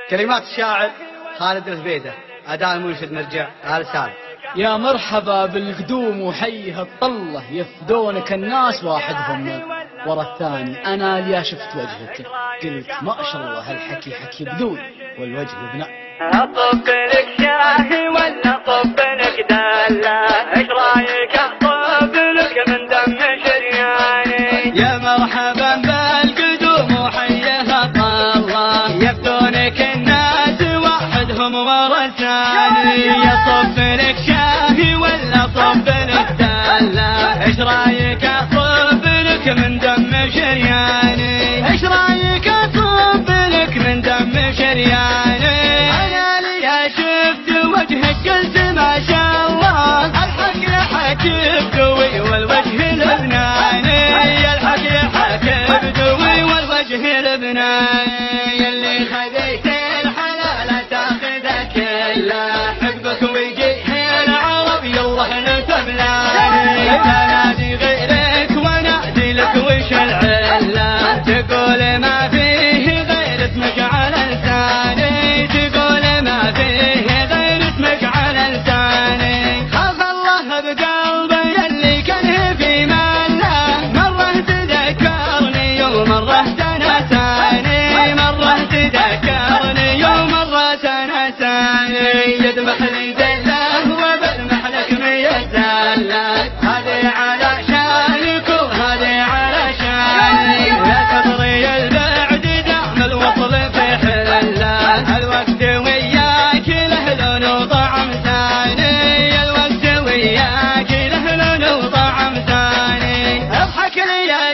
كلمات الشاعر خالد الزبيدة، أداء المنشد مرجع آل سالم. يا مرحبا بالقدوم وحيها الطلة، يفدونك الناس واحدهم ورا الثاني. أنا اللي شفت وجهك قلت ما شاء الله هالحكي حكي بدون والوجه بناء. أطب لك شاهي ولا أطب لك دلة؟ إيش رايك أطب لك من دم شرياني؟ يا مرحبا بالقدوم وحيها الطلة، يفدونك الناس واحدهم ورا الثاني. أطب لك شاهي ولا أطب لك دلة؟ إيش رايك أطب لك من دم شرياني؟ إيش رايك أطب لك من دم شرياني؟ قلت ما شاء الله الحق يحكي بدوي والوجه لبناني، الحق يحكي بدوي والوجه لبناني. اللي خذيت الحلال تاخذه كله، حبك ويجيه العرب يلا نتبلاني. نادي غيرك ونادي لك وش العله؟ تقول ما فيه غير اسمك على لساني، تقول ما فيه بقلبي اللي كان في ماله. مرة تذكرني ومرة تنساني، مرة تذكرني ومرة تنساني. يذبح لي دله وبذبح لك مية زلة، هذه علشانك وهذه علشاني. لا تضري البعد دام الوصل في حله، الوقت وياك له لون وطعم ثاني،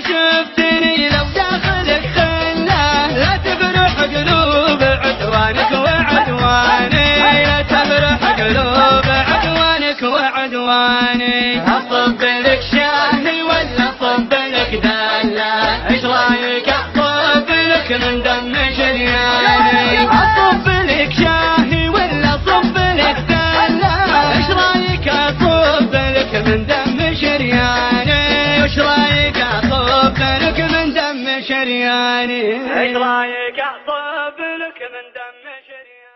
شفتني لو داخلك خله. لا تفرح قلوب عدوانك وعدواني، لا تفرح قلوب عدوانك وعدواني. أصب لك شاهي ولا أصب لك دلة؟ إيش رايك أصب لك من دم شرياني؟ أصب لك شاهي ولا أصب لك دلة؟ إيش رايك أصب لك من دم شرياني؟ إيش رايك أصب لك من دم شرياني؟ إيش رايك أصب لك من دم شرياني؟